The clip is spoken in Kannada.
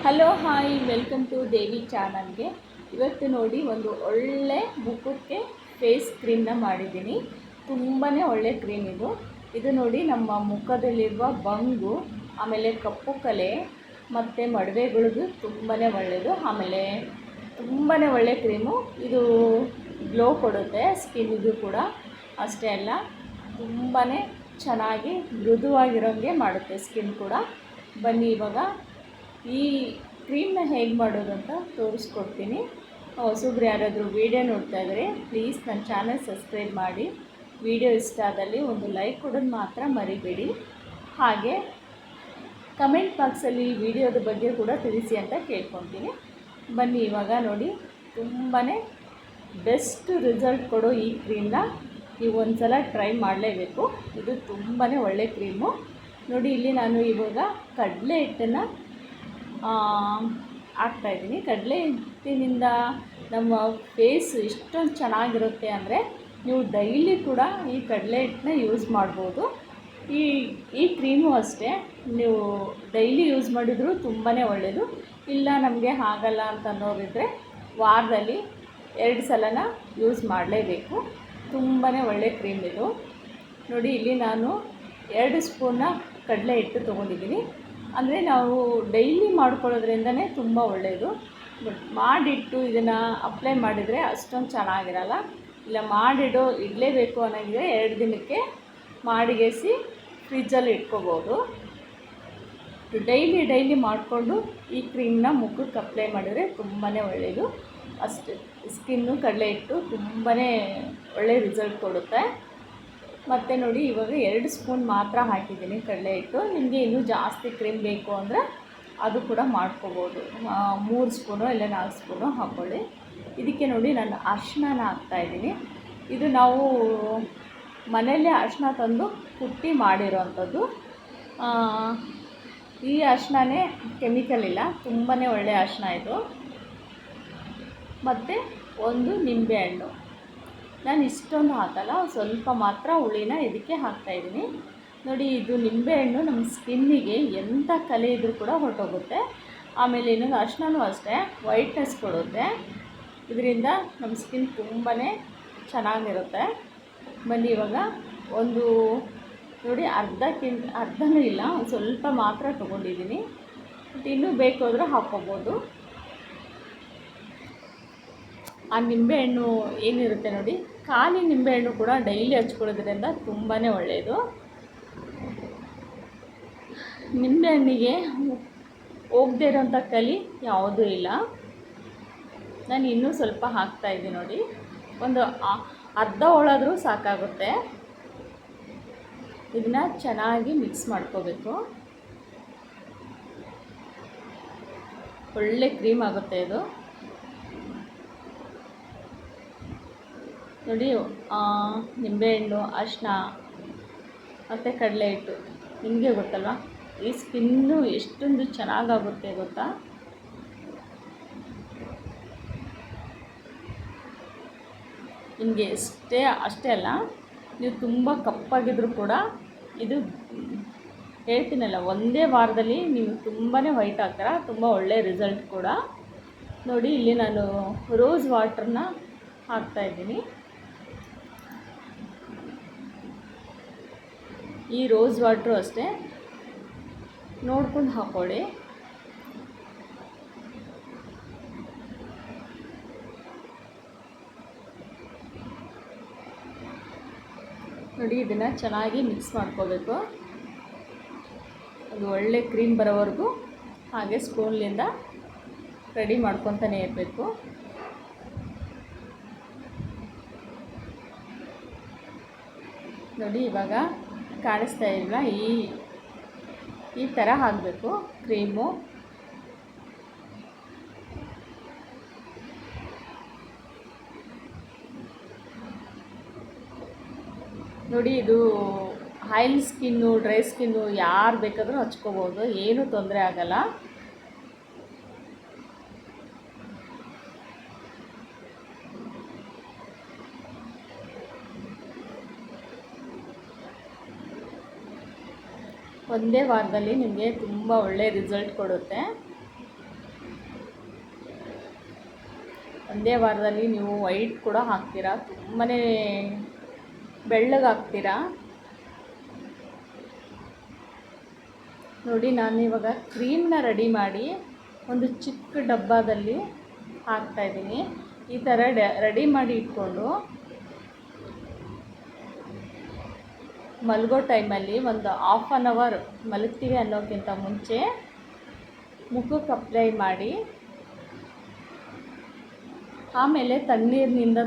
ಹಲೋ ಹಾಯ್ ವೆಲ್ಕಮ್ ಟು ದೇವಿ ಚಾನಲ್ಗೆ. ಇವತ್ತು ನೋಡಿ ಒಂದು ಒಳ್ಳೆ ಮುಖಕ್ಕೆ ಫೇಸ್ ಕ್ರೀಮ್ನ ಮಾಡಿದ್ದೀನಿ. ತುಂಬಾ ಒಳ್ಳೆ ಕ್ರೀಮ್ ಇದು ನೋಡಿ ನಮ್ಮ ಮುಖದಲ್ಲಿರುವ ಬಂಗು, ಆಮೇಲೆ ಕಪ್ಪು ಕಲೆ ಮತ್ತು ಮಡುವೆಗಳಿಗೂ ತುಂಬಾ ಒಳ್ಳೆಯದು. ಆಮೇಲೆ ತುಂಬಾ ಒಳ್ಳೆ ಕ್ರೀಮು ಇದು. ಗ್ಲೋ ಕೊಡುತ್ತೆ ಸ್ಕಿನ್ನಿಗೂ ಕೂಡ. ಅಷ್ಟೇ ಅಲ್ಲ, ತುಂಬಾ ಚೆನ್ನಾಗಿ ಮೃದುವಾಗಿರೋಂಗೆ ಮಾಡುತ್ತೆ ಸ್ಕಿನ್ ಕೂಡ. ಬನ್ನಿ ಇವಾಗ ಈ ಕ್ರೀಮ್ನ ಹೇಗೆ ಮಾಡೋದು ಅಂತ ತೋರಿಸ್ಕೊಡ್ತೀನಿ. ಹೊಸಬ್ರು ಯಾರಾದರೂ ವೀಡಿಯೋ ನೋಡ್ತಾ ಇದ್ದರೆ ಪ್ಲೀಸ್ ನನ್ನ ಚಾನಲ್ ಸಬ್ಸ್ಕ್ರೈಬ್ ಮಾಡಿ. ವಿಡಿಯೋ ಇಷ್ಟ ಆದಲ್ಲಿ ಒಂದು ಲೈಕ್ ಕೊಡೋದು ಮಾತ್ರ ಮರಿಬೇಡಿ. ಹಾಗೆ ಕಮೆಂಟ್ ಬಾಕ್ಸಲ್ಲಿ ವಿಡಿಯೋದ ಬಗ್ಗೆ ಕೂಡ ತಿಳಿಸಿ ಅಂತ ಕೇಳ್ಕೊತೀನಿ. ಬನ್ನಿ ಇವಾಗ ನೋಡಿ, ತುಂಬಾ ಬೆಸ್ಟ್ ರಿಸಲ್ಟ್ ಕೊಡೋ ಈ ಕ್ರೀಮ್ನ ನೀವು ಒಂದು ಸಲ ಟ್ರೈ ಮಾಡಲೇಬೇಕು. ಇದು ತುಂಬಾ ಒಳ್ಳೆ ಕ್ರೀಮು. ನೋಡಿ, ಇಲ್ಲಿ ನಾನು ಇವಾಗ ಕಡಲೆ ಹಿಟ್ಟನ್ನು ಹಾಕ್ತಾಯಿದ್ದೀನಿ. ಕಡಲೆ ಹಿಟ್ಟಿನಿಂದ ನಮ್ಮ ಫೇಸ್ ಎಷ್ಟೊಂದು ಚೆನ್ನಾಗಿರುತ್ತೆ ಅಂದರೆ ನೀವು ಡೈಲಿ ಕೂಡ ಈ ಕಡಲೆ ಹಿಟ್ಟನ್ನ ಯೂಸ್ ಮಾಡ್ಬೋದು. ಈ ಕ್ರೀಮು ಅಷ್ಟೇ, ನೀವು ಡೈಲಿ ಯೂಸ್ ಮಾಡಿದರೂ ತುಂಬಾ ಒಳ್ಳೆಯದು. ಇಲ್ಲ ನಮಗೆ ಆಗಲ್ಲ ಅಂತ ಅನ್ನೋರಿದ್ದರೆ ವಾರದಲ್ಲಿ 2 ಸಲನ ಯೂಸ್ ಮಾಡಲೇಬೇಕು. ತುಂಬಾ ಒಳ್ಳೆ ಕ್ರೀಮ್ ಇದು. ನೋಡಿ, ಇಲ್ಲಿ ನಾನು 2 ಸ್ಪೂನ್ನ ಕಡಲೆ ಹಿಟ್ಟು ತೊಗೊಂಡಿದ್ದೀನಿ. ಅಂದರೆ ನಾವು ಡೈಲಿ ಮಾಡ್ಕೊಳ್ಳೋದ್ರಿಂದನೇ ತುಂಬ ಒಳ್ಳೆಯದು. ಬಟ್ ಮಾಡಿಟ್ಟು ಇದನ್ನು ಅಪ್ಲೈ ಮಾಡಿದರೆ ಅಷ್ಟೊಂದು ಚೆನ್ನಾಗಿರಲ್ಲ. ಇಲ್ಲ ಇಡಲೇಬೇಕು ಅನ್ನೋಂಗಿದ್ರೆ 2 ದಿನಕ್ಕೆ ಮಾಡಿಗೆಸಿ ಫ್ರಿಜ್ಜಲ್ಲಿ ಇಟ್ಕೋಬೋದು. ಡೈಲಿ ಮಾಡಿಕೊಂಡು ಈ ಕ್ರೀಮ್ನ ಮುಖಕ್ಕೆ ಅಪ್ಲೈ ಮಾಡಿದರೆ ತುಂಬಾ ಒಳ್ಳೆಯದು. ಅಷ್ಟೇ, ಸ್ಕಿನ್ನು ಕಡಲೆ ಹಿಟ್ಟು ತುಂಬಾ ಒಳ್ಳೆ ರಿಸಲ್ಟ್ ಕೊಡುತ್ತೆ. ಮತ್ತು ನೋಡಿ, ಇವಾಗ 2 ಸ್ಪೂನ್ ಮಾತ್ರ ಹಾಕಿದ್ದೀನಿ ಕಡಲೆ ಹಿಟ್ಟು. ನಿಮಗೆ ಇನ್ನೂ ಜಾಸ್ತಿ ಕ್ರೀಮ್ ಬೇಕು ಅಂದರೆ ಅದು ಕೂಡ ಮಾಡ್ಕೋಬೋದು. 3 ಸ್ಪೂನು ಇಲ್ಲ 4 ಸ್ಪೂನು ಹಾಕ್ಕೊಳ್ಳಿ. ಇದಕ್ಕೆ ನೋಡಿ, ನಾನು ಅರಿಶಿನ ಹಾಕ್ತಾಯಿದ್ದೀನಿ. ಇದು ನಾವು ಮನೆಯಲ್ಲೇ ಅರಿಶಿನ ತಂದು ಕುಟ್ಟಿ ಮಾಡಿರೋವಂಥದ್ದು. ಈ ಅರಿಶಿನೇ, ಕೆಮಿಕಲ್ ಇಲ್ಲ, ತುಂಬಾ ಒಳ್ಳೆಯ ಅರಿಶಿನ ಇದು. ಮತ್ತು 1 ನಿಂಬೆಹಣ್ಣು. ನಾನು ಇಷ್ಟೊಂದು ಹಾಕಲ್ಲ, ಸ್ವಲ್ಪ ಮಾತ್ರ ಹುಳಿನ ಇದಕ್ಕೆ ಹಾಕ್ತಾಯಿದ್ದೀನಿ. ನೋಡಿ, ಇದು ನಿಂಬೆಹಣ್ಣು ನಮ್ಮ ಸ್ಕಿನ್ನಿಗೆ ಎಂಥ ಕಲೆ ಇದ್ದರೂ ಕೂಡ ಹೊರಟೋಗುತ್ತೆ. ಆಮೇಲೆ ಇನ್ನೊಂದು ಅರಿಶಿನೂ ಅಷ್ಟೇ, ವೈಟ್ನೆಸ್ ಕೊಡುತ್ತೆ. ಇದರಿಂದ ನಮ್ಮ ಸ್ಕಿನ್ ತುಂಬಾ ಚೆನ್ನಾಗಿರುತ್ತೆ. ಬನ್ನಿ ಇವಾಗ ನೋಡಿ, ಅರ್ಧನೂ ಇಲ್ಲ, ಒಂದು ಸ್ವಲ್ಪ ಮಾತ್ರ ತೊಗೊಂಡಿದ್ದೀನಿ. ಬಟ್ ಇನ್ನೂ ಬೇಕು ಅಂದರೆ ಹಾಕ್ಕೋಬೋದು. ಆ ನಿಂಬೆಹಣ್ಣು ಏನಿರುತ್ತೆ ನೋಡಿ, ಖಾಲಿ ನಿಂಬೆಹಣ್ಣು ಕೂಡ ಡೈಲಿ ಹಚ್ಕೊಳ್ಳೋದ್ರಿಂದ ತುಂಬಾ ಒಳ್ಳೆಯದು. ನಿಂಬೆಹಣ್ಣಿಗೆ ಹೋಗದೇ ಇರೋಂಥ ಕಲಿ ಯಾವುದೂ ಇಲ್ಲ. ನಾನು ಇನ್ನೂ ಸ್ವಲ್ಪ ಹಾಕ್ತಾಯಿದ್ದೀನಿ ನೋಡಿ, ಒಂದು ಅರ್ಧ ಹೋಳಾದರೂ ಸಾಕಾಗುತ್ತೆ. ಇದನ್ನ ಚೆನ್ನಾಗಿ ಮಿಕ್ಸ್ ಮಾಡ್ಕೋಬೇಕು. ಒಳ್ಳೆ ಕ್ರೀಮ್ ಆಗುತ್ತೆ ಇದು. ನೋಡಿ, ನಿಂಬೆಹಣ್ಣು, ಅರಿಶಿನ ಮತ್ತು ಕಡಲೆ ಹಿಟ್ಟು, ನಿಮಗೆ ಗೊತ್ತಲ್ವ ಈ ಸ್ಕಿನ್ನು ಎಷ್ಟೊಂದು ಚೆನ್ನಾಗಾಗುತ್ತೆ ಗೊತ್ತಾ. ನಿಮಗೆ ಅಷ್ಟೇ ಅಲ್ಲ, ನೀವು ತುಂಬ ಕಪ್ಪಾಗಿದ್ದರೂ ಕೂಡ ಇದು ಹೇಳ್ತೀನಲ್ಲ, ಒಂದೇ ವಾರದಲ್ಲಿ ನೀವು ತುಂಬಾ ವೈಟ್ ಆಗ್ತೀರ. ತುಂಬ ಒಳ್ಳೆಯ ರಿಸಲ್ಟ್ ಕೂಡ. ನೋಡಿ, ಇಲ್ಲಿ ನಾನು ರೋಸ್ ವಾಟ್ರನ್ನ ಹಾಕ್ತಾಯಿದ್ದೀನಿ. ಈ ರೋಸ್ ವಾಟ್ರು ಅಷ್ಟೇ, ನೋಡ್ಕೊಂಡು ಹಾಕ್ಕೊಳ್ಳಿ. ನೋಡಿ, ಇದನ್ನು ಚೆನ್ನಾಗಿ ಮಿಕ್ಸ್ ಮಾಡ್ಕೋಬೇಕು. ಒಂದು ಒಳ್ಳೆ ಕ್ರೀಮ್ ಬರೋವರೆಗೂ ಹಾಗೆ ಸ್ಪೂನ್ಲಿಂದ ರೆಡಿ ಮಾಡ್ಕೊತಾನೆ ಇರಬೇಕು. ನೋಡಿ, ಇವಾಗ ಕಾಣಿಸ್ತಾ ಇಲ್ಲ, ಈ ಥರ ಹಾಕಬೇಕು ಕ್ರೀಮು. ನೋಡಿ, ಇದು ಆಯಿಲ್ ಸ್ಕಿನ್ನು, ಡ್ರೈ ಸ್ಕಿನ್ನು ಯಾರು ಬೇಕಾದರೂ ಹಚ್ಕೋಬೋದು, ಏನೂ ತೊಂದರೆ ಆಗಲ್ಲ. ಒಂದೇ ವಾರದಲ್ಲಿ ನಿಮಗೆ ತುಂಬ ಒಳ್ಳೆಯ ರಿಸಲ್ಟ್ ಕೊಡುತ್ತೆ. ಒಂದೇ ವಾರದಲ್ಲಿ ನೀವು ವೈಟ್ ಕೂಡ ಹಾಕ್ತೀರಾ, ತುಂಬಾ ಬೆಳ್ಳಗಾಗ್ತೀರಾ. ನೋಡಿ ನಾನಿವಾಗ ಕ್ರೀಮ್ನ ರೆಡಿ ಮಾಡಿ ಒಂದು ಚಿಕ್ಕ ಡಬ್ಬದಲ್ಲಿ ಹಾಕ್ತಾಯಿದ್ದೀನಿ. ಈ ಥರ ರೆಡಿ ಮಾಡಿ ಇಟ್ಕೊಂಡು ಮಲಗೋ ಟೈಮಲ್ಲಿ ಒಂದು ಹಾಫ್ ಆನ್ ಅವರ್ ಮಲಗ್ತೀವಿ ಅನ್ನೋಕ್ಕಿಂತ ಮುಂಚೆ ಮುಖಕ್ಕೆ ಅಪ್ಲೈ ಮಾಡಿ ಆಮೇಲೆ ತಣ್ಣೀರಿನಿಂದ